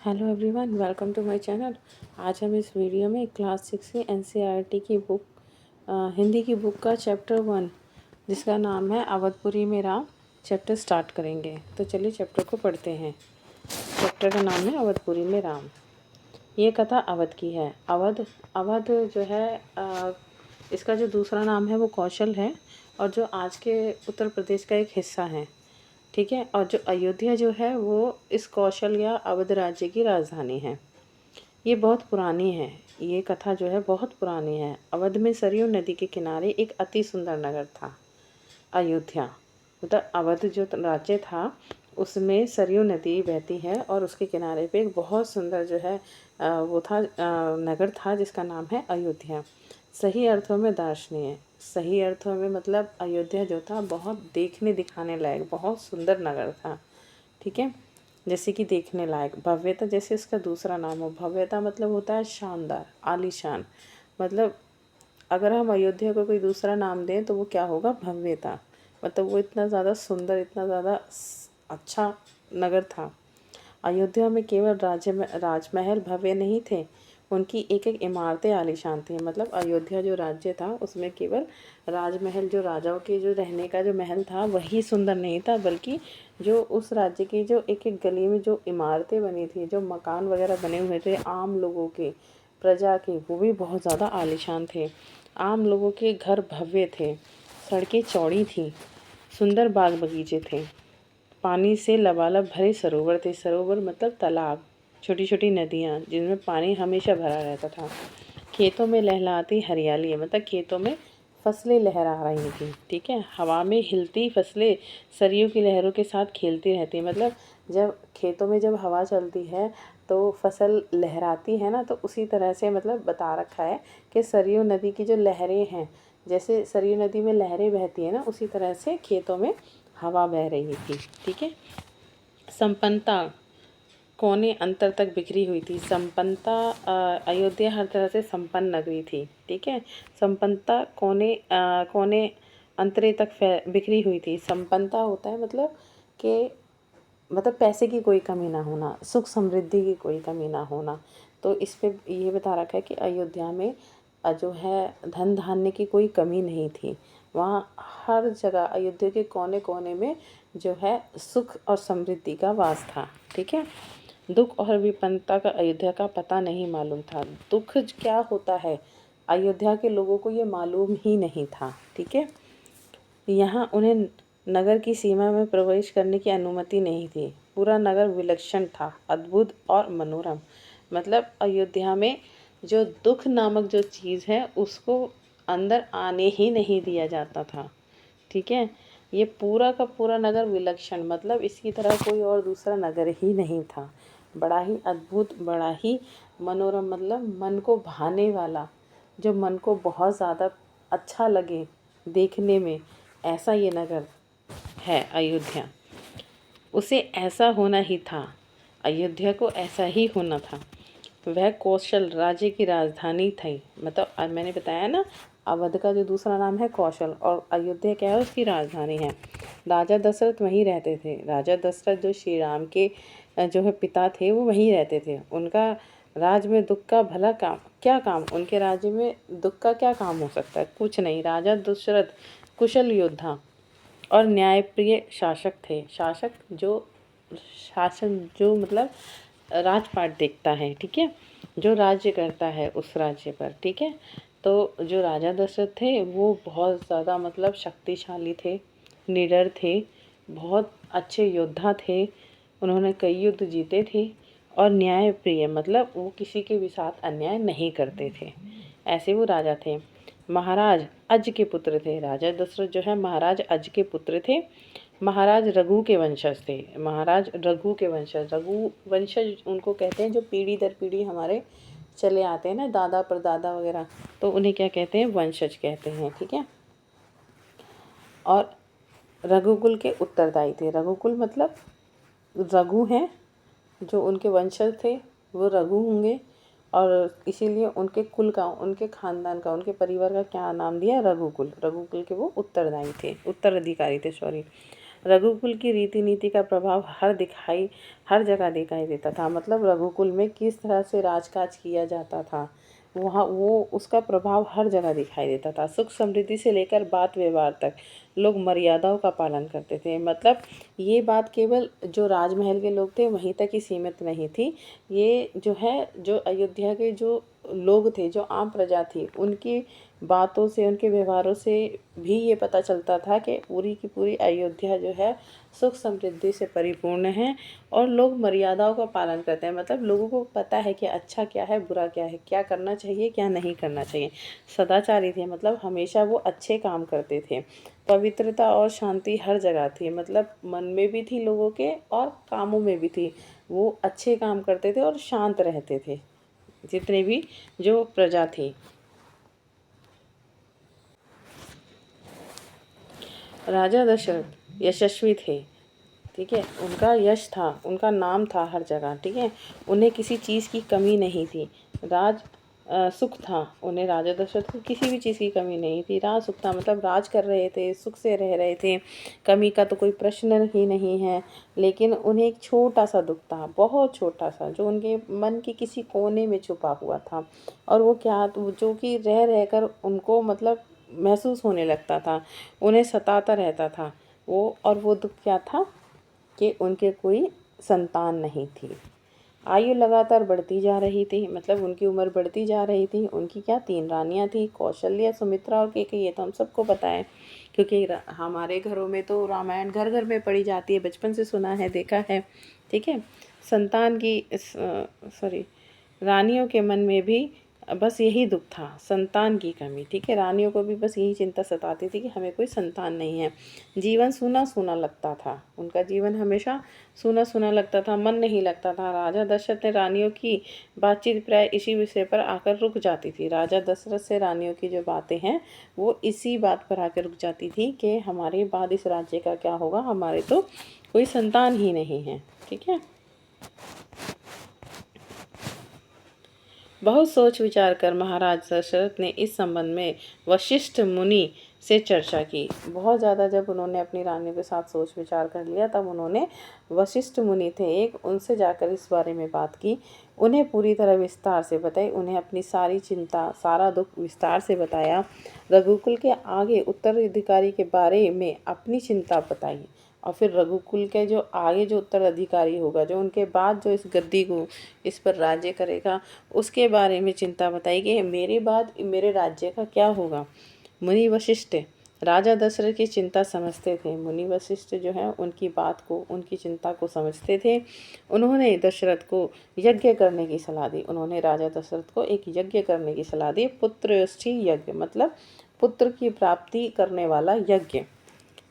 Hello everyone, welcome to my channel. आज हम इस वीडियो में क्लास 6 की एनसीईआरटी की बुक हिंदी की बुक का चैप्टर 1 जिसका नाम है अवधपुरी में राम चैप्टर स्टार्ट करेंगे। तो चलिए चैप्टर को पढ़ते हैं। चैप्टर का नाम है अवधपुरी में राम। ये कथा अवध की है। अवध अवध जो है इसका जो दूसरा नाम है वो कौशल है और जो आज के उत्तर प्रदेश का एक हिस्सा है। ठीक है। और जो अयोध्या जो है वो इस कौशल या अवध राज्य की राजधानी है। ये बहुत पुरानी है। ये कथा जो है बहुत पुरानी है। अवध में सरयू नदी के किनारे एक अति सुंदर नगर था, अयोध्या। मतलब अवध जो राज्य था उसमें सरयू नदी बहती है और उसके किनारे पे एक बहुत सुंदर जो है वो था नगर था जिसका नाम है अयोध्या। सही अर्थों में दार्शनीय, सही अर्थों में मतलब अयोध्या जो था बहुत देखने दिखाने लायक बहुत सुंदर नगर था। ठीक है। जैसे कि देखने लायक, भव्यता जैसे इसका दूसरा नाम हो। भव्यता मतलब होता है शानदार, आलीशान। मतलब अगर हम अयोध्या को कोई दूसरा नाम दें तो वो क्या होगा, भव्यता। मतलब वो इतना ज़्यादा सुंदर, इतना ज़्यादा अच्छा नगर था। अयोध्या में केवल राजमहल भव्य नहीं थे, उनकी एक एक इमारतें आलीशान थी। मतलब अयोध्या जो राज्य था उसमें केवल राजमहल, जो राजाओं के जो रहने का जो महल था वही सुंदर नहीं था, बल्कि जो उस राज्य की जो एक एक गली में जो इमारतें बनी थी, जो मकान वगैरह बने हुए थे आम लोगों के, प्रजा के, वो भी बहुत ज़्यादा आलीशान थे। आम लोगों के घर भव्य थे, सड़कें चौड़ी थीं, सुंदर बाग बगीचे थे, पानी से लबालब भरे सरोवर थे। सरोवर मतलब तालाब, छोटी छोटी नदियाँ जिनमें पानी हमेशा भरा रहता था। खेतों में लहलहाती हरियाली है, मतलब खेतों में फसलें लहरा रही थी। ठीक है। हवा में हिलती फसलें सरयू की लहरों के साथ खेलती रहती। मतलब जब खेतों में जब हवा चलती है तो फसल लहराती है ना, तो उसी तरह से मतलब बता रखा है कि सरयू नदी की जो लहरें हैं, जैसे सरयू नदी में लहरें बहती है ना, उसी तरह से खेतों में हवा बह रही थी। ठीक है। संपन्नता कोने अंतर तक बिखरी हुई थी। संपन्नता, अयोध्या हर तरह से संपन्न नगरी थी। ठीक है। संपन्नता कोने अंतरे तक बिखरी हुई थी। संपन्नता होता है मतलब कि मतलब पैसे की कोई कमी ना होना, सुख समृद्धि की कोई कमी ना होना। तो इस पे ये बता रखा है कि अयोध्या में जो है धन धान्य की कोई कमी नहीं थी। वहाँ हर जगह अयोध्या के कोने कोने में जो है सुख और समृद्धि का वास था। ठीक है। दुख और विपन्नता का अयोध्या का पता नहीं मालूम था। दुख क्या होता है अयोध्या के लोगों को ये मालूम ही नहीं था। ठीक है। यहाँ उन्हें नगर की सीमा में प्रवेश करने की अनुमति नहीं थी। पूरा नगर विलक्षण था, अद्भुत और मनोरम। मतलब अयोध्या में जो दुख नामक जो चीज़ है उसको अंदर आने ही नहीं दिया जाता था। ठीक है। ये पूरा का पूरा नगर विलक्षण, मतलब इसकी तरह कोई और दूसरा नगर ही नहीं था। बड़ा ही अद्भुत, बड़ा ही मनोरम, मतलब मन को भाने वाला, जो मन को बहुत ज़्यादा अच्छा लगे देखने में, ऐसा ये नगर है अयोध्या। उसे ऐसा होना ही था, अयोध्या को ऐसा ही होना था। वह कौशल राज्य की राजधानी थी। मतलब मैंने बताया ना, अवध का जो दूसरा नाम है कौशल और अयोध्या क्या है, उसकी राजधानी है। राजा दशरथ वहीं रहते थे। राजा दशरथ जो श्री राम के जो है पिता थे, वो वहीं रहते थे। उनका राज्य में दुख का भला काम क्या काम, उनके राज्य में दुख का क्या काम हो सकता है, कुछ नहीं। राजा दशरथ कुशल योद्धा और न्यायप्रिय शासक थे। शासन जो मतलब राजपाट देखता है। ठीक है। जो राज्य करता है उस राज्य पर। ठीक है। तो जो राजा दशरथ थे वो बहुत ज़्यादा मतलब शक्तिशाली थे, निडर थे, बहुत अच्छे योद्धा थे। उन्होंने कई युद्ध जीते थे और न्यायप्रिय मतलब वो किसी के भी साथ अन्याय नहीं करते थे, ऐसे वो राजा थे। महाराज अज के पुत्र थे। राजा दशरथ जो है महाराज अज के पुत्र थे। महाराज रघु के वंशज थे। महाराज रघु के वंशज, रघु वंशज उनको कहते हैं जो पीढ़ी दर पीढ़ी हमारे चले आते हैं ना, दादा परदादा वगैरह, तो उन्हें क्या कहते हैं, वंशज कहते हैं। ठीक है। और रघुकुल के उत्तरदायी थे। रघुकुल मतलब रघु हैं, जो उनके वंशज थे वो रघु होंगे, और इसीलिए उनके कुल का, उनके खानदान का, उनके परिवार का क्या नाम दिया, रघुकुल। रघुकुल के वो उत्तरदायी थे, उत्तराधिकारी थे, सॉरी। रघुकुल की रीति नीति का प्रभाव हर जगह दिखाई देता था। मतलब रघुकुल में किस तरह से राजकाज किया जाता था, वहाँ वो उसका प्रभाव हर जगह दिखाई देता था। सुख समृद्धि से लेकर बात व्यवहार तक लोग मर्यादाओं का पालन करते थे। मतलब ये बात केवल जो राजमहल के लोग थे वहीं तक ही सीमित नहीं थी। ये जो है, जो अयोध्या के जो लोग थे, जो आम प्रजा थी, उनकी बातों से, उनके व्यवहारों से भी ये पता चलता था कि पूरी की पूरी अयोध्या जो है सुख समृद्धि से परिपूर्ण है और लोग मर्यादाओं का पालन करते हैं। मतलब लोगों को पता है कि अच्छा क्या है, बुरा क्या है, क्या करना चाहिए, क्या नहीं करना चाहिए। सदाचारी थे, मतलब हमेशा वो अच्छे काम करते थे। पवित्रता और शांति हर जगह थी। मतलब मन में भी थी लोगों के और कामों में भी थी। वो अच्छे काम करते थे और शांत रहते थे, जितने भी जो प्रजा थी। राजा दशरथ यशस्वी थे, ठीक है, उनका यश था, उनका नाम था हर जगह, ठीक है। उन्हें किसी चीज़ की कमी नहीं थी। सुख था उन्हें, राजा दशरथ को किसी भी चीज़ की कमी नहीं थी। राज सुख था, मतलब राज कर रहे थे, सुख से रह रहे थे, कमी का तो कोई प्रश्न ही नहीं है। लेकिन उन्हें एक छोटा सा दुख था, बहुत छोटा सा, जो उनके मन के किसी कोने में छुपा हुआ था। और वो क्या, जो कि रह रहकर उनको मतलब महसूस होने लगता था, उन्हें सताता रहता था वो दुख क्या था कि उनके कोई संतान नहीं थी। आयु लगातार बढ़ती जा रही थी, मतलब उनकी उम्र बढ़ती जा रही थी। उनकी क्या 3 रानियाँ थी, कौशल्या, सुमित्रा और कैकेयी। ये तो हम सबको पता है, क्योंकि हमारे घरों में तो रामायण घर घर में पढ़ी जाती है, बचपन से सुना है, देखा है, ठीक है। संतान की रानियों के मन में भी बस यही दुख था, संतान की कमी, ठीक है। रानियों को भी बस यही चिंता सताती थी कि हमें कोई संतान नहीं है। जीवन सूना सूना लगता था, उनका जीवन हमेशा सूना सूना लगता था, मन नहीं लगता था। राजा दशरथ ने रानियों की बातचीत प्राय इसी विषय पर आकर रुक जाती थी। राजा दशरथ से रानियों की जो बातें हैं वो इसी बात पर आकर रुक जाती थी कि हमारे बाद इस राज्य का क्या होगा, हमारे तो कोई संतान ही नहीं है, ठीक है। बहुत सोच विचार कर महाराज दशरथ ने इस संबंध में वशिष्ठ मुनि से चर्चा की। बहुत ज़्यादा जब उन्होंने अपनी रानियों के साथ सोच विचार कर लिया, तब उन्होंने वशिष्ठ मुनि थे एक, उनसे जाकर इस बारे में बात की। उन्हें पूरी तरह विस्तार से बताई, उन्हें अपनी सारी चिंता, सारा दुख विस्तार से बताया। रघुकुल के आगे उत्तराधिकारी के बारे में अपनी चिंता बताई, और फिर रघुकुल के जो आगे जो उत्तराधिकारी होगा, जो उनके बाद जो इस गद्दी को, इस पर राज्य करेगा, उसके बारे में चिंता बताई कि मेरे बाद मेरे राज्य का क्या होगा। मुनि वशिष्ठ राजा दशरथ की चिंता समझते थे। मुनि वशिष्ठ जो है उनकी बात को, उनकी चिंता को समझते थे। उन्होंने दशरथ को यज्ञ करने की सलाह दी। उन्होंने राजा दशरथ को एक यज्ञ करने की सलाह दी, पुत्रयष्टि यज्ञ, मतलब पुत्र की प्राप्ति करने वाला यज्ञ।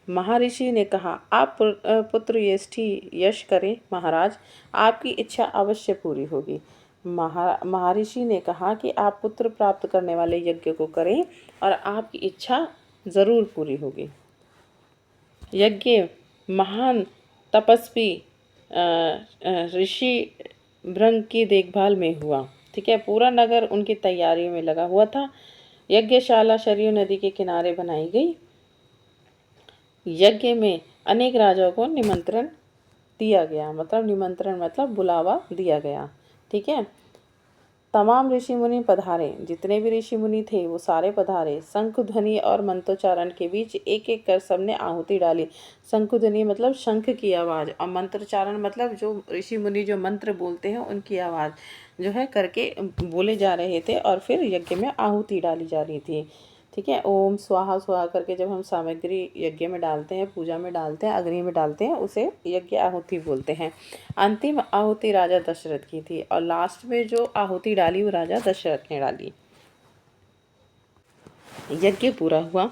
महर्षि ने कहा, आप पुत्र यश करें महाराज, आपकी इच्छा अवश्य पूरी होगी। महर्षि ने कहा कि आप पुत्र प्राप्त करने वाले यज्ञ को करें और आपकी इच्छा ज़रूर पूरी होगी। यज्ञ महान तपस्वी ऋषि भृंग की देखभाल में हुआ, ठीक है। पूरा नगर उनकी तैयारियों में लगा हुआ था। यज्ञशाला सरयू नदी के किनारे बनाई गई। यज्ञ में अनेक राजाओं को निमंत्रण दिया गया, मतलब निमंत्रण मतलब बुलावा दिया गया, ठीक है। तमाम ऋषि मुनि पधारे, जितने भी ऋषि मुनि थे वो सारे पधारे। शंख ध्वनि और मंत्रोच्चारण के बीच एक एक कर सबने आहुति डाली। शंख ध्वनि मतलब शंख की आवाज़, और मंत्रोच्चारण मतलब जो ऋषि मुनि जो मंत्र बोलते हैं उनकी आवाज़ जो है करके बोले जा रहे थे, और फिर यज्ञ में आहुति डाली जा रही थी, ठीक है। ओम स्वाहा स्वाहा करके जब हम सामग्री यज्ञ में डालते हैं, पूजा में डालते हैं, अग्नि में डालते हैं, उसे यज्ञ आहुति बोलते हैं। अंतिम आहुति राजा दशरथ की थी, और लास्ट में जो आहुति डाली वो राजा दशरथ ने डाली। यज्ञ पूरा हुआ।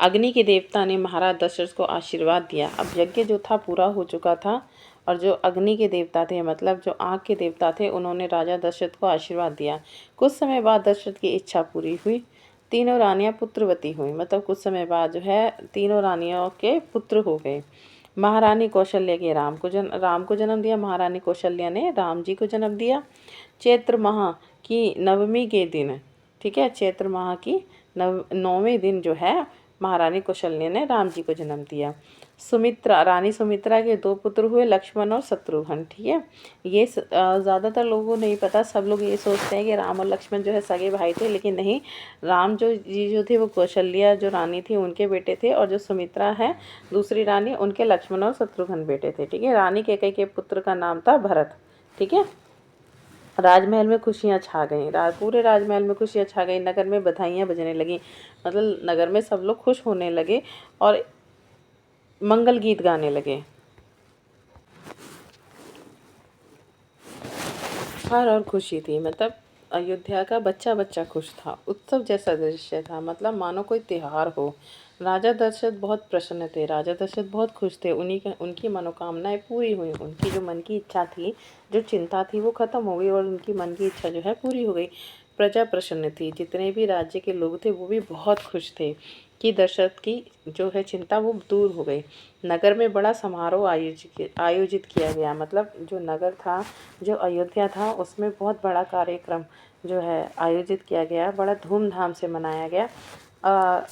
अग्नि के देवता ने महाराज दशरथ को आशीर्वाद दिया। अब यज्ञ जो था पूरा हो चुका था, और जो अग्नि के देवता थे, मतलब जो आग के देवता थे, उन्होंने राजा दशरथ को आशीर्वाद दिया। कुछ समय बाद दशरथ की इच्छा पूरी हुई। तीनों रानियां पुत्रवती हुई, मतलब कुछ समय बाद जो है तीनों रानियों के पुत्र हो गए। महारानी कौशल्या के राम को जन्म दिया। महारानी कौशल्या ने राम जी को जन्म दिया। चैत्र माह की नवमी के दिन, ठीक है, चैत्र माह की 9वें दिन जो है महारानी कौशल्या ने राम जी को जन्म दिया। सुमित्रा, रानी सुमित्रा के 2 पुत्र हुए, लक्ष्मण और शत्रुघ्न। ठीक है, ये ज़्यादातर लोगों को नहीं पता, सब लोग ये सोचते हैं कि राम और लक्ष्मण जो है सगे भाई थे, लेकिन नहीं। राम जो थे वो कौशल्या जो रानी थी उनके बेटे थे, और जो सुमित्रा है दूसरी रानी, उनके लक्ष्मण और शत्रुघ्न बेटे थे। ठीक है, रानी कैकेयी के पुत्र का नाम था भरत। ठीक है, राजमहल में खुशियाँ छा गईं, पूरे राजमहल में खुशियाँ छा गई, नगर में बधाइयाँ बजने लगीं। मतलब नगर में सब लोग खुश होने लगे और मंगल गीत गाने लगे। हर और खुशी थी, मतलब अयोध्या का बच्चा बच्चा खुश था, उत्सव जैसा दृश्य था, मतलब मानो कोई त्योहार हो। राजा दशरथ बहुत प्रसन्न थे, राजा दशरथ बहुत खुश थे, उनकी मनोकामनाएं पूरी हुई, उनकी जो मन की इच्छा थी, जो चिंता थी वो खत्म हो गई और उनकी मन की इच्छा जो है पूरी हो गई। प्रजा प्रसन्न थी, जितने भी राज्य के लोग थे वो भी बहुत खुश थे कि दशरथ की जो है चिंता वो दूर हो गई। नगर में बड़ा समारोह आयोजित किया गया, मतलब जो नगर था, जो अयोध्या था, उसमें बहुत बड़ा कार्यक्रम जो है आयोजित किया गया, बड़ा धूमधाम से मनाया गया।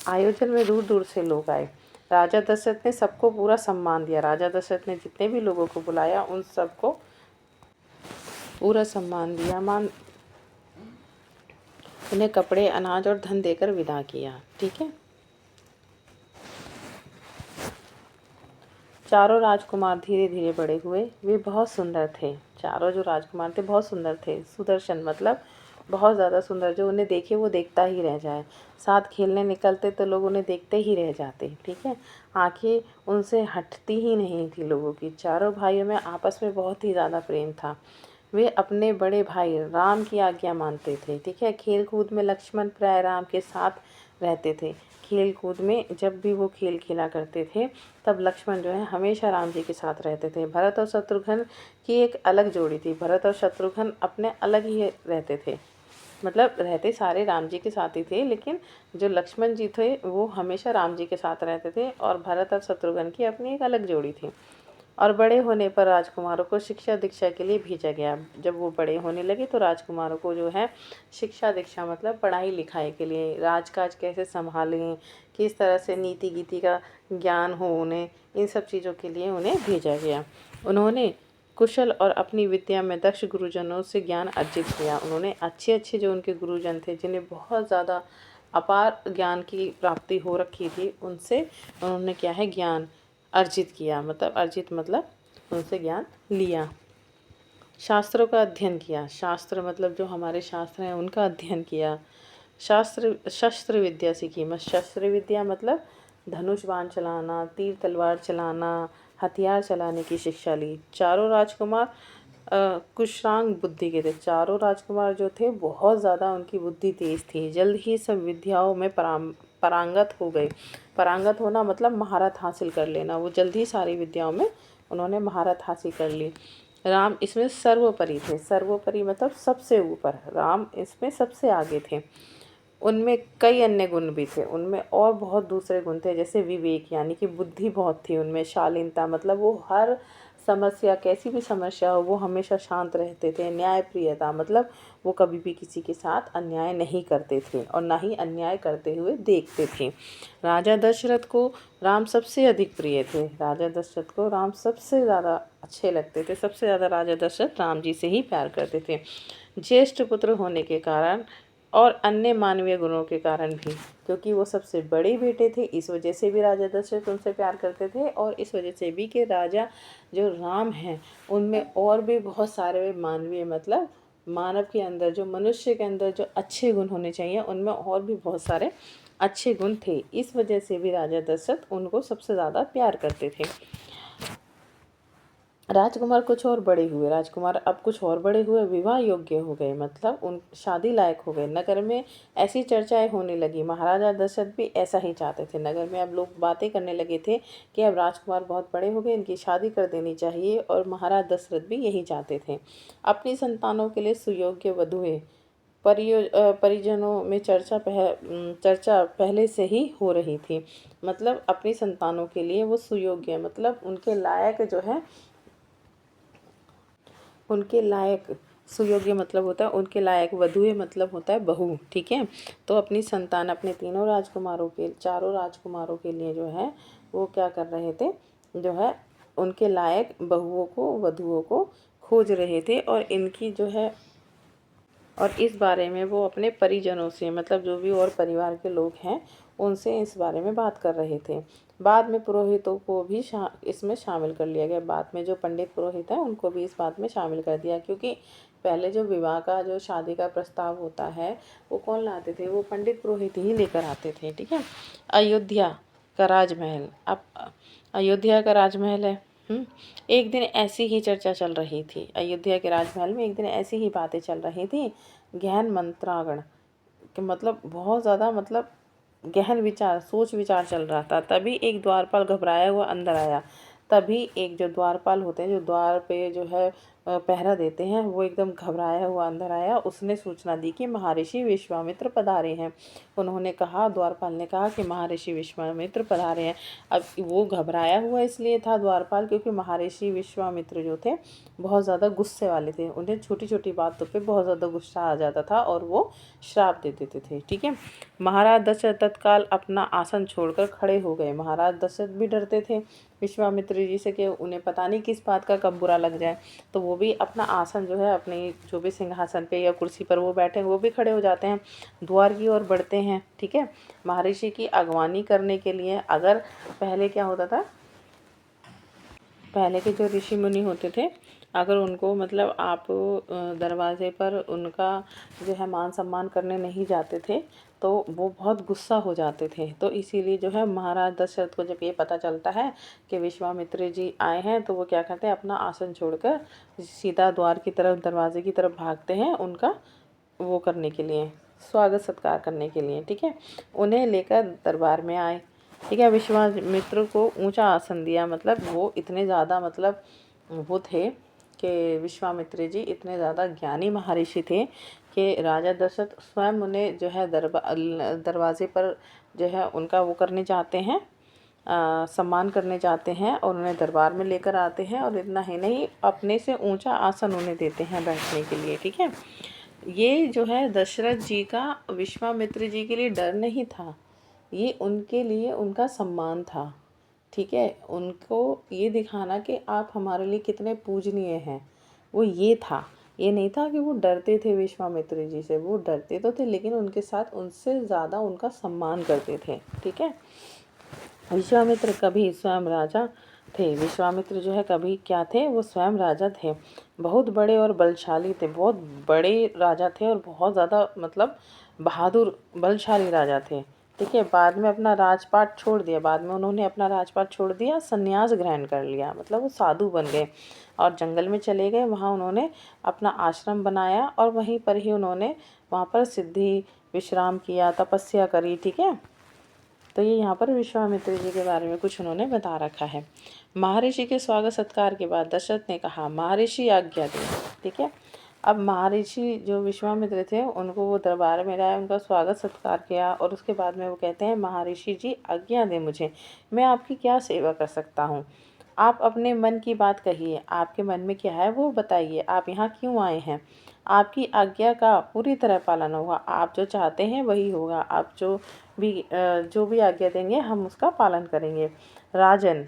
आयोजन में दूर दूर से लोग आए। राजा दशरथ ने सबको पूरा सम्मान दिया, राजा दशरथ ने जितने भी लोगों को बुलाया उन सबको पूरा सम्मान दिया, उन्हें कपड़े, अनाज और धन देकर विदा किया। ठीक है, चारों राजकुमार धीरे धीरे बड़े हुए, वे बहुत सुंदर थे। चारों जो राजकुमार थे बहुत सुंदर थे, सुदर्शन मतलब बहुत ज़्यादा सुंदर, जो उन्हें देखे वो देखता ही रह जाए। साथ खेलने निकलते तो लोग उन्हें देखते ही रह जाते। ठीक है, आंखें उनसे हटती ही नहीं थी लोगों की। चारों भाइयों में आपस में बहुत ही ज़्यादा प्रेम था। वे अपने बड़े भाई राम की आज्ञा मानते थे। ठीक है, खेल कूद में लक्ष्मण प्राय राम के साथ रहते थे। खेल कूद में जब भी वो खेल खेला करते थे तब लक्ष्मण जो है हमेशा राम जी के साथ रहते थे। भरत और शत्रुघ्न की एक अलग जोड़ी थी, भरत और शत्रुघ्न अपने अलग ही रहते थे, मतलब रहते सारे राम जी के साथ ही थे, लेकिन जो लक्ष्मण जी थे वो हमेशा राम जी के साथ रहते थे, और भरत और शत्रुघ्न की अपनी एक अलग जोड़ी थी। और बड़े होने पर राजकुमारों को शिक्षा दीक्षा के लिए भेजा गया। जब वो बड़े होने लगे तो राजकुमारों को जो है शिक्षा दीक्षा मतलब पढ़ाई लिखाई के लिए, राजकाज कैसे संभालें, किस तरह से नीति गीति का ज्ञान हो उन्हें, इन सब चीज़ों के लिए उन्हें भेजा गया। उन्होंने कुशल और अपनी विद्या में दक्ष गुरुजनों से ज्ञान अर्जित किया। उन्होंने अच्छे अच्छे जो उनके गुरुजन थे, जिन्हें बहुत ज़्यादा अपार ज्ञान की प्राप्ति हो रखी थी, उनसे उन्होंने क्या है ज्ञान अर्जित किया, मतलब अर्जित मतलब उनसे ज्ञान लिया। शास्त्रों का अध्ययन किया, शास्त्र मतलब जो हमारे शास्त्र हैं उनका अध्ययन किया। शस्त्र विद्या सीखी, शस्त्र विद्या मतलब धनुष बाण चलाना, तीर तलवार चलाना, हथियार चलाने की शिक्षा ली। चारों राजकुमार कुशांग बुद्धि के थे। चारों राजकुमार जो थे बहुत ज़्यादा उनकी बुद्धि तेज थी। जल्द ही सब विद्याओं में पारंगत हो गए। पारंगत होना मतलब महारत हासिल कर लेना, वो जल्द ही सारी विद्याओं में उन्होंने महारत हासिल कर ली। राम इसमें सर्वोपरि थे, सर्वोपरि मतलब सबसे ऊपर, राम इसमें सबसे आगे थे। उनमें कई अन्य गुण भी थे, उनमें और बहुत दूसरे गुण थे, जैसे विवेक यानी कि बुद्धि बहुत थी उनमें, शालीनता मतलब वो हर समस्या, कैसी भी समस्या हो वो हमेशा शांत रहते थे। न्यायप्रियता मतलब वो कभी भी किसी के साथ अन्याय नहीं करते थे और ना ही अन्याय करते हुए देखते थे। राजा दशरथ को राम सबसे अधिक प्रिय थे, राजा दशरथ को राम सबसे ज़्यादा अच्छे लगते थे, सबसे ज़्यादा राजा दशरथ राम जी से ही प्यार करते थे। ज्येष्ठ पुत्र होने के कारण और अन्य मानवीय गुणों के कारण भी, क्योंकि वो सबसे बड़े बेटे थे, इस वजह से भी राजा दशरथ उनसे प्यार करते थे, और इस वजह से भी कि राजा जो राम हैं उनमें और भी बहुत सारे मानवीय मतलब मानव के अंदर, जो मनुष्य के अंदर जो अच्छे गुण होने चाहिए उनमें और भी बहुत सारे अच्छे गुण थे। इस वजह से भी राजा दशरथ उनको सबसे ज़्यादा प्यार करते थे। राजकुमार कुछ और बड़े हुए, राजकुमार अब कुछ और बड़े हुए, विवाह योग्य हो गए, मतलब उन शादी लायक हो गए। नगर में ऐसी चर्चाएं होने लगी, महाराजा दशरथ भी ऐसा ही चाहते थे। नगर में अब लोग बातें करने लगे थे कि अब राजकुमार बहुत बड़े हो गए, इनकी शादी कर देनी चाहिए, और महाराज दशरथ भी यही चाहते थे। अपनी संतानों के लिए सुयोग्य वधुएं परिजनों में चर्चा पहले से ही हो रही थी। मतलब अपनी संतानों के लिए वो सुयोग्य मतलब उनके लायक जो है, उनके लायक, सुयोग्य मतलब होता है उनके लायक, वधुए मतलब होता है बहू। ठीक है, तो अपनी संतान अपने तीनों राजकुमारों के, चारों राजकुमारों के लिए जो है वो क्या कर रहे थे, जो है उनके लायक बहुओं को, वधुओं को खोज रहे थे, और इनकी जो है, और इस बारे में वो अपने परिजनों से, मतलब जो भी और परिवार के लोग हैं उनसे इस बारे में बात कर रहे थे। बाद में पुरोहितों को भी इसमें शामिल कर लिया गया। बाद में जो पंडित पुरोहित हैं उनको भी इस बात में शामिल कर दिया, क्योंकि पहले जो विवाह का, जो शादी का प्रस्ताव होता है वो कौन लाते थे? वो पंडित पुरोहित ही लेकर आते थे। ठीक है। अयोध्या का राजमहल। अब अयोध्या का राजमहल है। एक दिन ऐसी ही चर्चा चल रही थी। अयोध्या के राजमहल में एक दिन ऐसी ही बातें चल रही थी। गहन मंत्रागण कि मतलब बहुत ज़्यादा, मतलब गहन विचार, सोच विचार चल रहा था। तभी एक द्वारपाल घबराया हुआ अंदर आया। तभी एक जो द्वारपाल होते हैं, जो द्वार पे जो है पहरा देते हैं, वो एकदम घबराया हुआ अंदर आया। उसने सूचना दी कि महर्षि विश्वामित्र पधारे हैं। उन्होंने कहा, द्वारपाल ने कहा कि महर्षि विश्वामित्र पधारे हैं। अब वो घबराया हुआ इसलिए था द्वारपाल, क्योंकि महर्षि विश्वामित्र जो थे बहुत ज़्यादा गुस्से वाले थे। उन्हें छोटी छोटी बातों पे बहुत ज़्यादा गुस्सा आ जाता था और वो श्राप दे देते थे। ठीक है। महाराज दशरथ तत्काल अपना आसन छोड़कर खड़े हो गए। महाराज दशरथ भी डरते थे विश्वामित्र जी से कि उन्हें पता नहीं किस बात का कब बुरा लग जाए, तो वो भी अपना आसन जो है, अपने जो भी सिंहासन पे या कुर्सी पर वो बैठे वो भी खड़े हो जाते हैं, द्वार की ओर बढ़ते हैं। ठीक है। महर्षि की अगवानी करने के लिए, अगर पहले क्या होता था, पहले के जो ऋषि मुनि होते थे, अगर उनको, मतलब आप दरवाजे पर उनका जो है मान सम्मान करने नहीं जाते थे तो वो बहुत गुस्सा हो जाते थे। तो इसीलिए जो है महाराज दशरथ को जब ये पता चलता है कि विश्वामित्र जी आए हैं, तो वो क्या करते हैं, अपना आसन छोड़कर सीधा द्वार की तरफ, दरवाजे की तरफ भागते हैं, उनका वो करने के लिए, स्वागत सत्कार करने के लिए। ठीक है। उन्हें लेकर दरबार में आए। ठीक है। विश्वामित्र को ऊंचा आसन दिया। मतलब वो इतने ज़्यादा, मतलब वो थे कि विश्वामित्र जी इतने ज़्यादा ज्ञानी महर्षि थे कि राजा दशरथ स्वयं उन्हें जो है दरवाजे पर जो है उनका वो करने जाते हैं, सम्मान करने जाते हैं, और उन्हें दरबार में लेकर आते हैं। और इतना ही नहीं, अपने से ऊंचा आसन उन्हें देते हैं बैठने के लिए। ठीक है। ये जो है दशरथ जी का विश्वामित्र जी के लिए डर नहीं था, ये उनके लिए उनका सम्मान था। ठीक है। उनको ये दिखाना कि आप हमारे लिए कितने पूजनीय हैं, वो ये था। ये नहीं था कि वो डरते थे विश्वामित्र जी से, वो डरते तो थे लेकिन उनके साथ उनसे ज़्यादा उनका सम्मान करते थे। ठीक है। विश्वामित्र कभी स्वयं राजा थे। विश्वामित्र जो है कभी क्या थे, वो स्वयं राजा थे। बहुत बड़े और बलशाली थे, बहुत बड़े राजा थे और बहुत ज़्यादा, मतलब बहादुर बलशाली राजा थे। ठीक है। बाद में अपना राजपाट छोड़ दिया, बाद में उन्होंने अपना राजपाट छोड़ दिया, संन्यास ग्रहण कर लिया, मतलब वो साधु बन गए और जंगल में चले गए। वहाँ उन्होंने अपना आश्रम बनाया और वहीं पर ही उन्होंने वहाँ पर सिद्धि विश्राम किया, तपस्या करी। ठीक है। तो ये यहाँ पर विश्वामित्र जी के बारे में कुछ उन्होंने बता रखा है। महर्षि के स्वागत सत्कार के बाद दशरथ ने कहा, महर्षि आज्ञा दें। ठीक है। अब महर्षि जो विश्वामित्र थे उनको वो दरबार में लाए, उनका स्वागत सत्कार किया, और उसके बाद में वो कहते हैं, महर्षि जी आज्ञा दें मुझे, मैं आपकी क्या सेवा कर सकता हूँ। आप अपने मन की बात कहिए, आपके मन में क्या है वो बताइए, आप यहाँ क्यों आए हैं। आपकी आज्ञा का पूरी तरह पालन होगा, आप जो चाहते हैं वही होगा, आप जो भी आज्ञा देंगे हम उसका पालन करेंगे। राजन,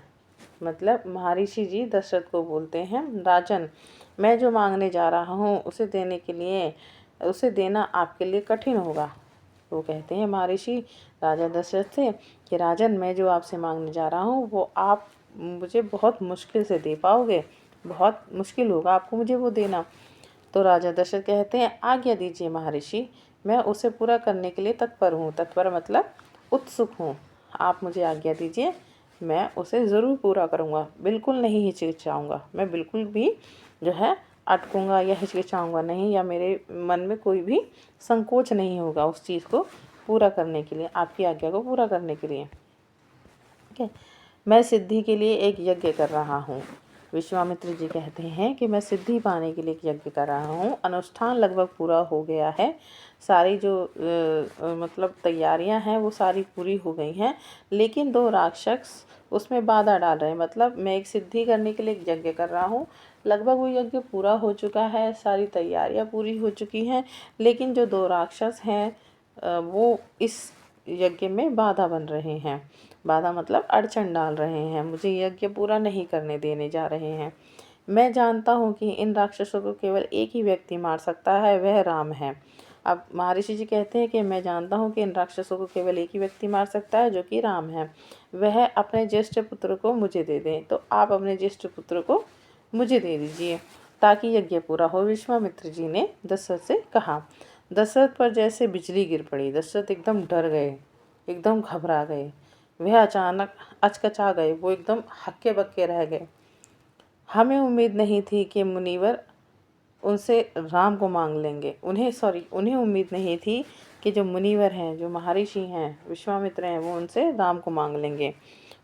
मतलब महर्षि जी दशरथ को बोलते हैं, राजन, मैं जो मांगने जा रहा हूँ उसे देना आपके लिए कठिन होगा। वो कहते हैं महर्षि राजा दशरथ से कि राजन, मैं जो आपसे मांगने जा रहा हूँ वो आप मुझे बहुत मुश्किल से दे पाओगे, बहुत मुश्किल होगा आपको मुझे वो देना। तो राजा दशरथ कहते हैं, आज्ञा दीजिए महर्षि, मैं उसे पूरा करने के लिए तत्पर हूँ। तत्पर मतलब उत्सुक हूँ। आप मुझे आज्ञा दीजिए, मैं उसे ज़रूर पूरा करूँगा, बिल्कुल नहीं हिचकिचाऊँगा, मैं बिल्कुल भी जो है अटकूँगा या हिचकिचाऊँगा नहीं, या मेरे मन में कोई भी संकोच नहीं होगा उस चीज़ को पूरा करने के लिए, आपकी आज्ञा को पूरा करने के लिए। ठीक है। मैं सिद्धि के लिए एक यज्ञ कर रहा हूँ। विश्वामित्र जी कहते हैं कि मैं सिद्धि पाने के लिए एक यज्ञ कर रहा हूँ, अनुष्ठान लगभग पूरा हो गया है, सारी जो मतलब तैयारियां हैं वो सारी पूरी हो गई हैं, लेकिन 2 राक्षस उसमें बाधा डाल रहे हैं। मतलब मैं एक सिद्धि करने के लिए एक यज्ञ कर रहा हूँ, लगभग वो यज्ञ पूरा हो चुका है, सारी तैयारियां पूरी हो चुकी हैं, लेकिन जो 2 राक्षस हैं वो इस यज्ञ में बाधा बन रहे हैं। बाधा मतलब अड़चन डाल रहे हैं, मुझे यज्ञ पूरा नहीं करने देने जा रहे हैं। मैं जानता हूँ कि इन राक्षसों को केवल एक ही व्यक्ति मार सकता है, वह राम है। अब महर्षि जी कहते हैं कि मैं जानता हूँ कि इन राक्षसों को केवल एक ही व्यक्ति मार सकता है, जो कि राम है। वह अपने ज्येष्ठ पुत्र को मुझे दे दें। तो आप अपने ज्येष्ठ पुत्र को मुझे दे दीजिए ताकि यज्ञ पूरा हो। विश्वामित्र जी ने दशरथ से कहा। दशरथ पर जैसे बिजली गिर पड़ी। दशरथ एकदम डर गए, एकदम घबरा गए। वह अचानक अचकचा गए, वो एकदम हक्के बक्के रह गए। हमें उम्मीद नहीं थी कि मुनिवर उनसे राम को मांग लेंगे। उन्हें उम्मीद नहीं थी कि जो मुनिवर हैं, जो महर्षि हैं, विश्वामित्र हैं, वो उनसे राम को मांग लेंगे।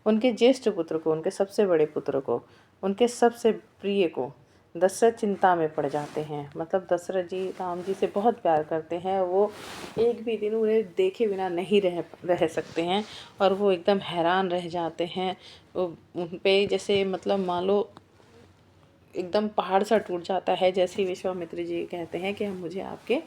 उनके ज्येष्ठ पुत्र को, उनके सबसे बड़े पुत्र को, उनके सबसे प्रिय को। दशरथ चिंता में पड़ जाते हैं। मतलब दशरथ जी राम जी से बहुत प्यार करते हैं। वो एक भी दिन उन्हें देखे बिना नहीं रह सकते हैं और वो एकदम हैरान रह जाते हैं। उन पे जैसे मतलब मान लो एकदम पहाड़ सा टूट जाता है। जैसे ही विश्वामित्र जी कहते हैं कि मुझे आपके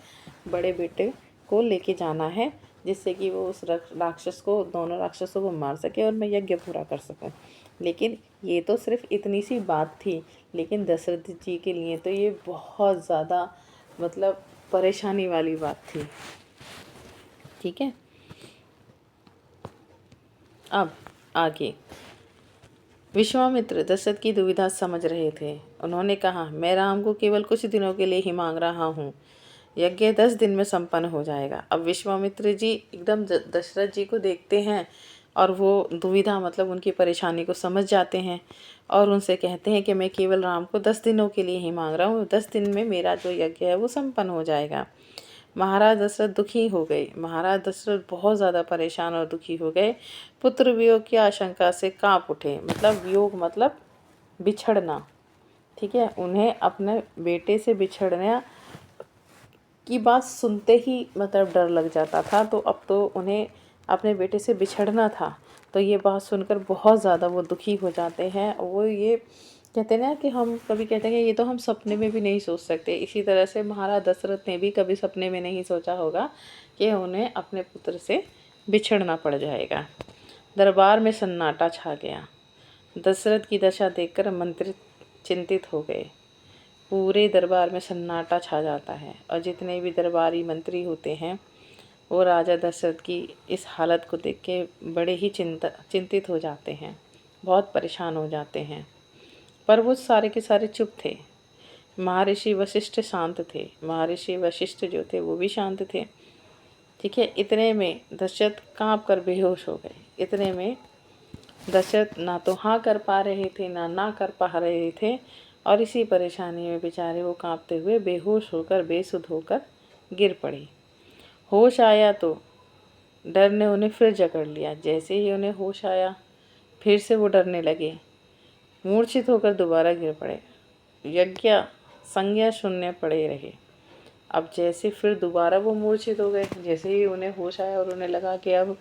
बड़े बेटे को लेके जाना है, जिससे कि वो उस राक्षस को, दोनों राक्षसों को मार सके और मैं यज्ञ पूरा कर सकूं। लेकिन ये तो सिर्फ इतनी सी बात थी, लेकिन दशरथ जी के लिए तो ये बहुत ज़्यादा मतलब परेशानी वाली बात थी। ठीक है, अब आगे विश्वामित्र दशरथ की दुविधा समझ रहे थे। उन्होंने कहा, मैं राम को केवल कुछ दिनों के लिए ही मांग रहा हूँ। यज्ञ 10 दिन में संपन्न हो जाएगा। अब विश्वामित्र जी एकदम दशरथ जी को देखते हैं और वो दुविधा मतलब उनकी परेशानी को समझ जाते हैं और उनसे कहते हैं कि मैं केवल राम को 10 दिनों के लिए ही मांग रहा हूँ। 10 दिन में मेरा जो यज्ञ है वो संपन्न हो जाएगा। महाराज दशरथ दुखी हो गए। महाराज दशरथ बहुत ज़्यादा परेशान और दुखी हो गए। पुत्र वियोग की आशंका से कांप उठे। मतलब वियोग मतलब बिछड़ना। ठीक है, उन्हें अपने बेटे से बिछड़ने की बात सुनते ही मतलब डर लग जाता था। तो अब तो उन्हें अपने बेटे से बिछड़ना था। तो ये बात सुनकर बहुत ज़्यादा वो दुखी हो जाते हैं। वो ये कहते हैं ना कि हम कभी कहते हैं कि ये तो हम सपने में भी नहीं सोच सकते। इसी तरह से महाराज दशरथ ने भी कभी सपने में नहीं सोचा होगा कि उन्हें अपने पुत्र से बिछड़ना पड़ जाएगा। दरबार में सन्नाटा छा गया। दशरथ की दशा देखकर मंत्री चिंतित हो गए। पूरे दरबार में सन्नाटा छा जाता है और जितने भी दरबारी मंत्री होते हैं वो राजा दशरथ की इस हालत को देख के बड़े ही चिंतित हो जाते हैं, बहुत परेशान हो जाते हैं। पर वो सारे के सारे चुप थे। महर्षि वशिष्ठ शांत थे। महर्षि वशिष्ठ जो थे वो भी शांत थे। ठीक है, इतने में दशरथ कांप कर बेहोश हो गए। इतने में दशरथ ना तो हाँ कर पा रहे थे, ना कर पा रहे थे और इसी परेशानी में बेचारे वो कांपते हुए बेहोश होकर, बेसुध होकर गिर पड़े। होश आया तो डर ने उन्हें फिर जकड़ लिया। जैसे ही उन्हें होश आया फिर से वो डरने लगे। मूर्छित होकर दोबारा गिर पड़े। यज्ञ संज्ञा शून्य पड़े रहे। अब जैसे फिर दोबारा वो मूर्छित हो गए। जैसे ही उन्हें होश आया और उन्हें लगा कि अब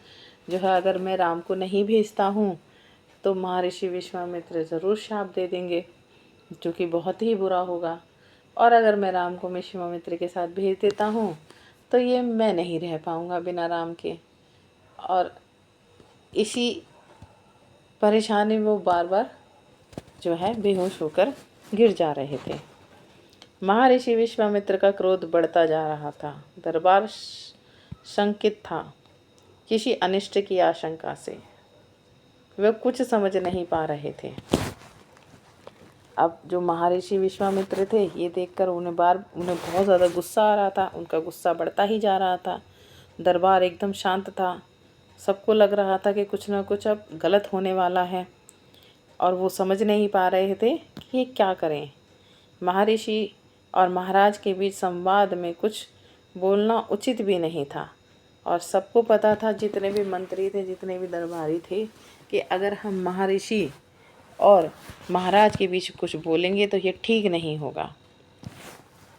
जो है अगर मैं राम को नहीं भेजता हूँ तो महर्षि विश्वामित्र ज़रूर शाप दे देंगे, जो कि बहुत ही बुरा होगा। और अगर मैं राम को विश्वामित्र के साथ भेज देता हूँ तो ये मैं नहीं रह पाऊँगा बिना राम के। और इसी परेशानी में वो बार बार जो है बेहोश होकर गिर जा रहे थे। महर्षि विश्वामित्र का क्रोध बढ़ता जा रहा था। दरबार शंकित था किसी अनिष्ट की आशंका से। वे कुछ समझ नहीं पा रहे थे। अब जो महर्षि विश्वामित्र थे ये देखकर उन्हें बहुत ज़्यादा गुस्सा आ रहा था। उनका गुस्सा बढ़ता ही जा रहा था। दरबार एकदम शांत था। सबको लग रहा था कि कुछ ना कुछ अब गलत होने वाला है और वो समझ नहीं पा रहे थे कि ये क्या करें। महर्षि और महाराज के बीच संवाद में कुछ बोलना उचित भी नहीं था और सबको पता था, जितने भी मंत्री थे, जितने भी दरबारी थे, कि अगर हम महर्षि और महाराज के बीच कुछ बोलेंगे तो ये ठीक नहीं होगा।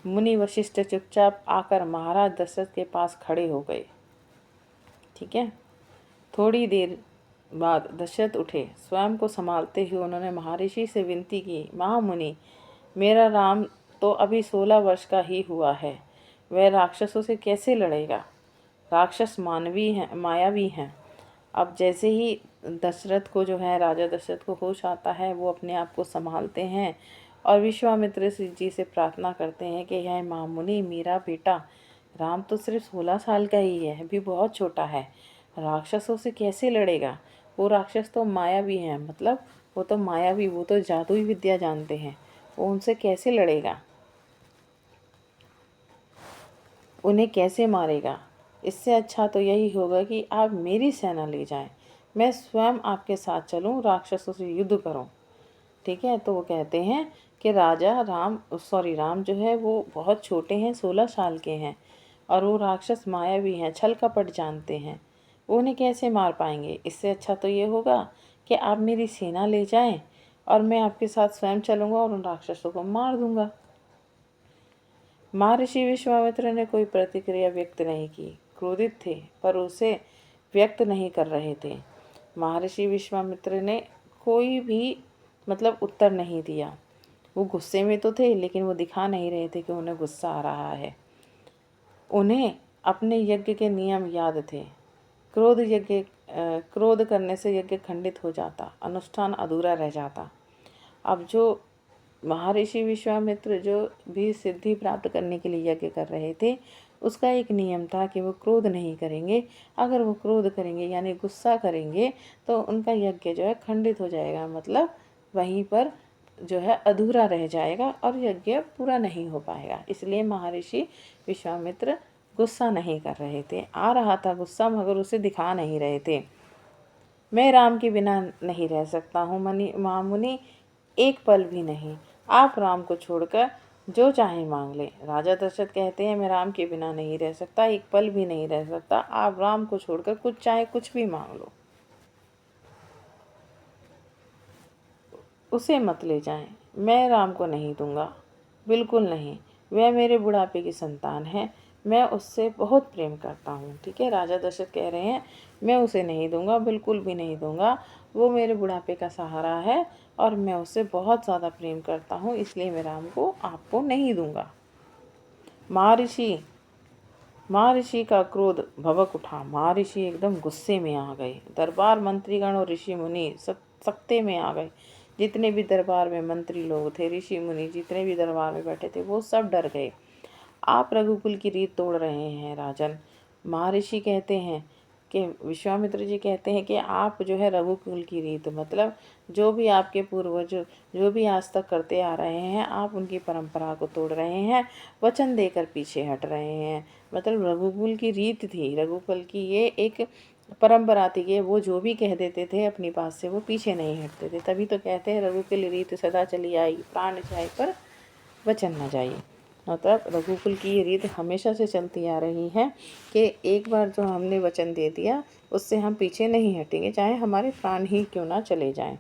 मुनि वशिष्ठ चुपचाप आकर महाराज दशरथ के पास खड़े हो गए। ठीक है, थोड़ी देर बाद दशरथ उठे। स्वयं को संभालते हुए उन्होंने महर्षि से विनती की, महामुनि, मेरा राम तो अभी 16 वर्ष का ही हुआ है। वह राक्षसों से कैसे लड़ेगा? राक्षस मायावी हैं। अब जैसे ही दशरथ को जो है, राजा दशरथ को होश आता है, वो अपने आप को संभालते हैं और विश्वामित्र जी से प्रार्थना करते हैं कि यह महामुनि, मेरा बेटा राम तो सिर्फ 16 साल का ही है, अभी बहुत छोटा है, राक्षसों से कैसे लड़ेगा। वो राक्षस तो मायावी हैं, मतलब वो तो मायावी, वो तो जादुई विद्या जानते हैं, वो उनसे कैसे लड़ेगा, उन्हें कैसे मारेगा। इससे अच्छा तो यही होगा कि आप मेरी सेना ले जाएं, मैं स्वयं आपके साथ चलूं, राक्षसों से युद्ध करूं। ठीक है, तो वो कहते हैं कि राम जो है वो बहुत छोटे हैं, 16 साल के हैं, और वो राक्षस मायावी हैं, छल कपट जानते हैं, वो उन्हें कैसे मार पाएंगे। इससे अच्छा तो ये होगा कि आप मेरी सेना ले जाएं और मैं आपके साथ स्वयं चलूँगा और उन राक्षसों को मार दूंगा। महर्षि विश्वामित्र ने कोई प्रतिक्रिया व्यक्त नहीं की, क्रोधित थे पर उसे व्यक्त नहीं कर रहे थे। महर्षि विश्वामित्र ने कोई भी उत्तर नहीं दिया। वो गुस्से में तो थे, लेकिन वो दिखा नहीं रहे थे कि उन्हें गुस्सा आ रहा है। उन्हें अपने यज्ञ के नियम याद थे। क्रोध करने से यज्ञ खंडित हो जाता, अनुष्ठान अधूरा रह जाता। अब जो महर्षि विश्वामित्र जो भी सिद्धि प्राप्त करने के लिए यज्ञ कर रहे थे, उसका एक नियम था कि वो क्रोध नहीं करेंगे। अगर वो क्रोध करेंगे यानी गुस्सा करेंगे तो उनका यज्ञ जो है खंडित हो जाएगा, मतलब वहीं पर जो है अधूरा रह जाएगा और यज्ञ पूरा नहीं हो पाएगा। इसलिए महर्षि विश्वामित्र गुस्सा नहीं कर रहे थे। आ रहा था गुस्सा, मगर उसे दिखा नहीं रहे थे। मैं राम के बिना नहीं रह सकता हूँ महामुनि, एक पल भी नहीं। आप राम को छोड़कर जो चाहे मांग ले। राजा दशरथ कहते हैं, मैं राम के बिना नहीं रह सकता, एक पल भी नहीं रह सकता, आप राम को छोड़कर कुछ चाहे कुछ भी मांग लो, उसे मत ले जाएं। मैं राम को नहीं दूंगा, बिल्कुल नहीं। वह मेरे बुढ़ापे की संतान है, मैं उससे बहुत प्रेम करता हूँ। ठीक है, राजा दशरथ कह रहे हैं, मैं उसे नहीं दूंगा, बिल्कुल भी नहीं दूंगा, वो मेरे बुढ़ापे का सहारा है और मैं उससे बहुत ज़्यादा प्रेम करता हूँ, इसलिए मैं राम को आपको नहीं दूंगा। महर्षि का क्रोध भभक उठा। महर्षि एकदम गुस्से में आ गए। दरबार, मंत्रीगण और ऋषि मुनि सब सख्ते में आ गए। जितने भी दरबार में मंत्री लोग थे, ऋषि मुनि जितने भी दरबार में बैठे थे, वो सब डर गए। आप रघुकुल की रीत तोड़ रहे हैं राजन। महर्षि कहते हैं कि विश्वामित्र जी कहते हैं कि आप जो है रघुकुल की रीत, मतलब जो भी आपके पूर्वज जो भी आज तक करते आ रहे हैं, आप उनकी परंपरा को तोड़ रहे हैं, वचन देकर पीछे हट रहे हैं। मतलब रघुकुल की रीत थी, रघुकुल की ये एक परंपरा थी कि वो जो भी कह देते थे अपनी बात से वो पीछे नहीं हटते थे। तभी तो कहते हैं रघुकुल रीत सदा चली आई, प्राण जाए पर वचन न जाए। मतलब रघुकुल की ये रीत हमेशा से चलती आ रही है कि एक बार जो हमने वचन दे दिया उससे हम पीछे नहीं हटेंगे, चाहे हमारे प्राण ही क्यों ना चले जाएं।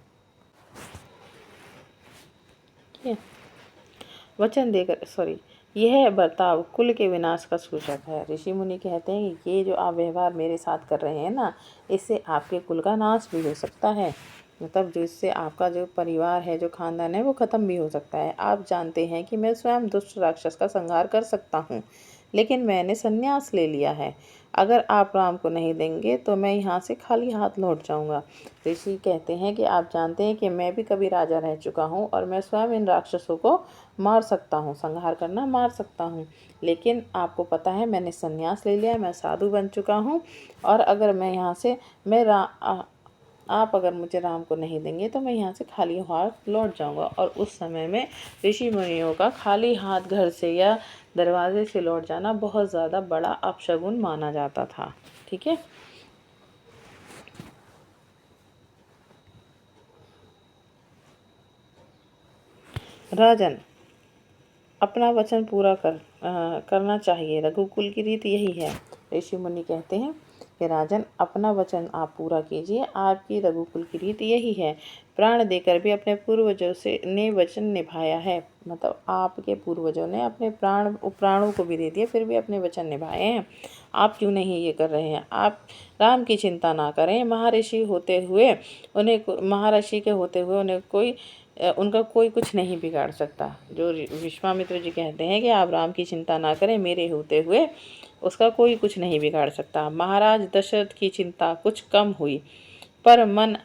वचन देकर यह बर्ताव कुल के विनाश का सूचक है। ऋषि मुनि कहते हैं कि ये जो आप व्यवहार मेरे साथ कर रहे हैं ना, इससे आपके कुल का नाश भी हो सकता है। मतलब जो इससे आपका जो परिवार है, जो खानदान है, वो ख़त्म भी हो सकता है। आप जानते हैं कि मैं स्वयं दुष्ट राक्षस का संहार कर सकता हूँ, लेकिन मैंने संन्यास ले लिया है। अगर आप राम को नहीं देंगे तो मैं यहाँ से खाली हाथ लौट जाऊँगा। ऋषि कहते हैं कि आप जानते हैं कि मैं भी कभी राजा रह चुका हूँ और मैं स्वयं इन राक्षसों को मार सकता हूँ, संहार करना मार सकता हूँ। लेकिन आपको पता है मैंने संन्यास ले लिया, मैं साधु बन चुका हूँ, और अगर मैं यहाँ से आप अगर मुझे राम को नहीं देंगे तो मैं यहाँ से खाली हाथ लौट जाऊँगा। और उस समय में ऋषि मुनियों का खाली हाथ घर से या दरवाजे से लौट जाना बहुत ज़्यादा बड़ा अपशगुन माना जाता था। ठीक है, राजन अपना वचन पूरा करना चाहिए, रघुकुल की रीत यही है। ऋषि मुनि कहते हैं कि राजन अपना वचन आप पूरा कीजिए, आपकी रघुकुल की रीत यही है। प्राण देकर भी अपने पूर्वजों ने वचन निभाया है। मतलब आपके पूर्वजों ने अपने प्राणों को भी दे दिया, फिर भी अपने वचन निभाए हैं। आप क्यों नहीं ये कर रहे हैं। आप राम की चिंता ना करें। महर्षि के होते हुए उनका कोई कुछ नहीं बिगाड़ सकता। जो विश्वामित्र जी कहते हैं कि आप राम की चिंता ना करें, मेरे होते हुए उसका कोई कुछ नहीं बिगाड़ सकता। महाराज दशरथ की चिंता कुछ कम हुई पर मन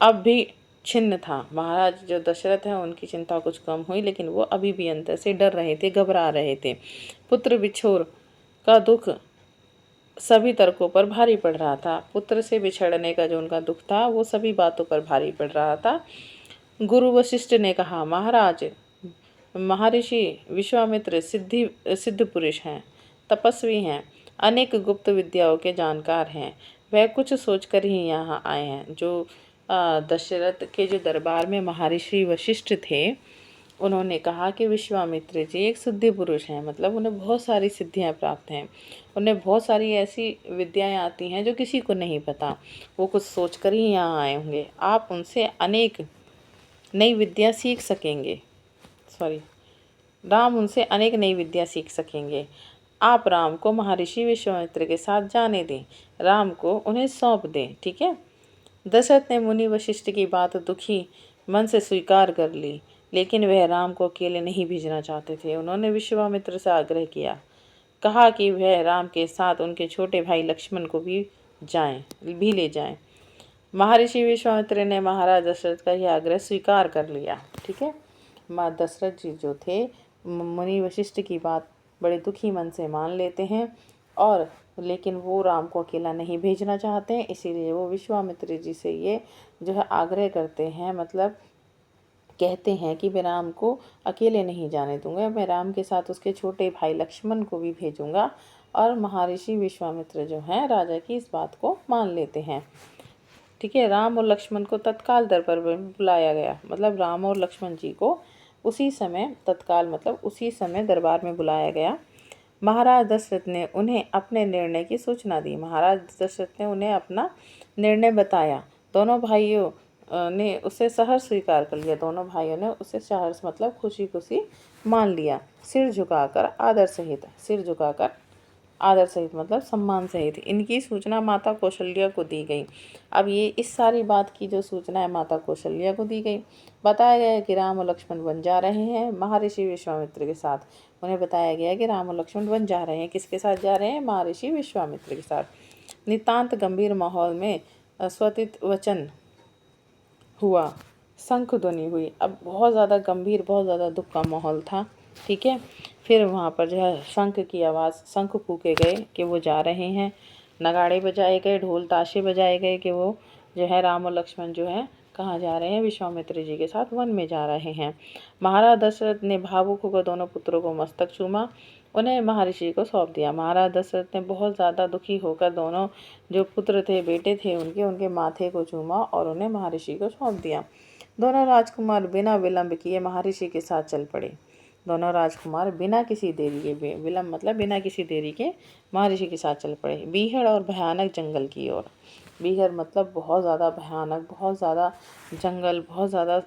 अब भी छिन्न था। महाराज जो दशरथ हैं उनकी चिंता कुछ कम हुई, लेकिन वो अभी भी अंदर से डर रहे थे, घबरा रहे थे। पुत्र बिछोर का दुख सभी तर्कों पर भारी पड़ रहा था। पुत्र से बिछड़ने का जो उनका दुख था वो सभी बातों पर भारी पड़ रहा था। गुरु वशिष्ठ ने कहा, महाराज, महर्षि विश्वामित्र सिद्ध पुरुष हैं, तपस्वी हैं, अनेक गुप्त विद्याओं के जानकार हैं। वह कुछ सोचकर ही यहाँ आए हैं। जो दशरथ के जो दरबार में महर्षि वशिष्ठ थे, उन्होंने कहा कि विश्वामित्र जी एक सिद्धि पुरुष हैं, मतलब उन्हें बहुत सारी सिद्धियां प्राप्त हैं, उन्हें बहुत सारी ऐसी विद्याएं आती हैं जो किसी को नहीं पता। वो कुछ सोचकर ही यहाँ आए होंगे। आप उनसे अनेक नई विद्या सीख सकेंगे। राम उनसे अनेक नई विद्या सीख सकेंगे। आप राम को महर्षि विश्वामित्र के साथ जाने दें, राम को उन्हें सौंप दें। ठीक है। दशरथ ने मुनि वशिष्ठ की बात दुखी मन से स्वीकार कर ली, लेकिन वह राम को अकेले नहीं भेजना चाहते थे। उन्होंने विश्वामित्र से आग्रह किया, कहा कि वह राम के साथ उनके छोटे भाई लक्ष्मण को भी ले जाएं। महर्षि विश्वामित्र ने महाराज दशरथ का यह आग्रह स्वीकार कर लिया। ठीक है। माँ दशरथ जी जो थे मुनि वशिष्ठ की बात बड़े दुखी मन से मान लेते हैं, और लेकिन वो राम को अकेला नहीं भेजना चाहते हैं, इसीलिए वो विश्वामित्र जी से ये जो है आग्रह करते हैं, मतलब कहते हैं कि मैं राम को अकेले नहीं जाने दूंगा, मैं राम के साथ उसके छोटे भाई लक्ष्मण को भी भेजूंगा। और महर्षि विश्वामित्र जो हैं राजा की इस बात को मान लेते हैं। ठीक है। राम और लक्ष्मण को तत्काल दरबार में बुलाया गया, मतलब राम और लक्ष्मण जी को उसी समय दरबार में बुलाया गया। महाराज दशरथ ने उन्हें अपने निर्णय की सूचना दी। महाराज दशरथ ने उन्हें अपना निर्णय बताया। दोनों भाइयों ने उसे सहर्ष स्वीकार कर लिया। दोनों भाइयों ने उसे सहर्ष मतलब खुशी खुशी मान लिया। सिर झुकाकर आदर सहित मतलब सम्मान सहित इनकी सूचना माता कौशल्या को दी गई। अब ये इस सारी बात की जो सूचना है माता कौशल्या को दी गई। बताया गया कि राम और लक्ष्मण वन जा रहे हैं महर्षि विश्वामित्र के साथ। उन्हें बताया गया कि राम और लक्ष्मण वन जा रहे हैं। किसके साथ जा रहे हैं? महर्षि विश्वामित्र के साथ। नितांत गंभीर माहौल में स्वतित वचन हुआ, शंख ध्वनि हुई। अब बहुत ज़्यादा गंभीर, बहुत ज़्यादा दुख का माहौल था। ठीक है। फिर वहाँ पर जो है शंख की आवाज़, शंख फूके गए कि वो जा रहे हैं, नगाड़े बजाए गए, ढोल ताशे बजाए गए कि वो जो है राम और लक्ष्मण जो है कहाँ जा रहे हैं? विश्वामित्र जी के साथ वन में जा रहे हैं। महाराज दशरथ ने भावुक होकर दोनों पुत्रों को मस्तक चूमा, उन्हें महर्षि को सौंप दिया। महाराज दशरथ ने बहुत ज़्यादा दुखी होकर दोनों जो पुत्र थे, बेटे थे उनके माथे को चूमा और उन्हें महर्षि को सौंप दिया। दोनों राजकुमार बिना विलंब किए महर्षि के साथ चल पड़े। दोनों राजकुमार बिना किसी देरी के, विलंब मतलब बिना किसी देरी के, महर्षि के साथ चल पड़े बीहड़ और भयानक जंगल की ओर। बीहड़ मतलब बहुत ज़्यादा भयानक, बहुत ज़्यादा जंगल, बहुत ज़्यादा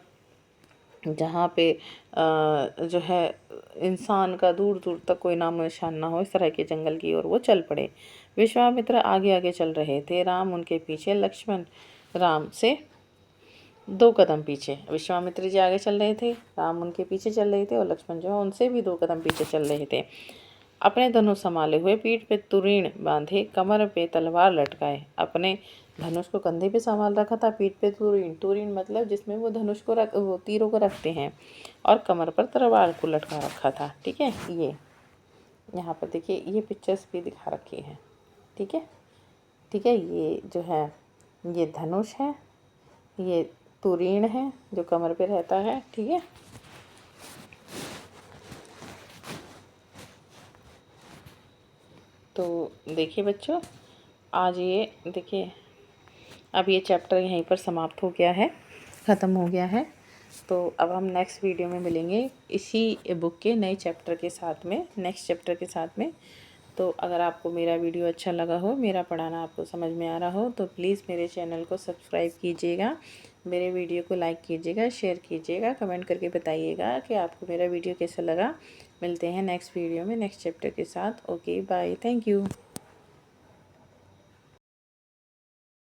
जहाँ पे जो है इंसान का दूर दूर तक कोई नामो निशान ना हो, इस तरह के जंगल की ओर वो चल पड़े। विश्वामित्र आगे आगे चल रहे थे, राम उनके पीछे, लक्ष्मण राम से 2 कदम पीछे। विश्वामित्र जी आगे चल रहे थे, राम उनके पीछे चल रहे थे, और लक्ष्मण जो है उनसे भी 2 कदम पीछे चल रहे थे। अपने धनुष संभाले हुए, पीठ पे तुरीण बांधे, कमर पे तलवार लटकाए। अपने धनुष को कंधे पे संभाल रखा था, पीठ पे तुरीण मतलब जिसमें वो धनुष को वो तीरों को रखते हैं, और कमर पर तलवार को लटका रखा था। ठीक है। ये यहाँ पर देखिए, ये पिक्चर्स भी दिखा रखी हैं। ठीक है। ठीक है। ये जो है ये धनुष है, ये तुरीण है जो कमर पे रहता है। ठीक है। तो देखिए बच्चों, आज ये देखिए, अब ये चैप्टर यहीं पर समाप्त हो गया है, ख़त्म हो गया है। तो अब हम नेक्स्ट वीडियो में मिलेंगे इसी बुक के नए चैप्टर के साथ में, नेक्स्ट चैप्टर के साथ में। तो अगर आपको मेरा वीडियो अच्छा लगा हो, मेरा पढ़ाना आपको समझ में आ रहा हो, तो प्लीज़ मेरे चैनल को सब्सक्राइब कीजिएगा, मेरे वीडियो को लाइक कीजिएगा, शेयर कीजिएगा, कमेंट करके बताइएगा कि आपको मेरा वीडियो कैसा लगा। मिलते हैं नेक्स्ट वीडियो में नेक्स्ट चैप्टर के साथ। Okay, bye, thank you.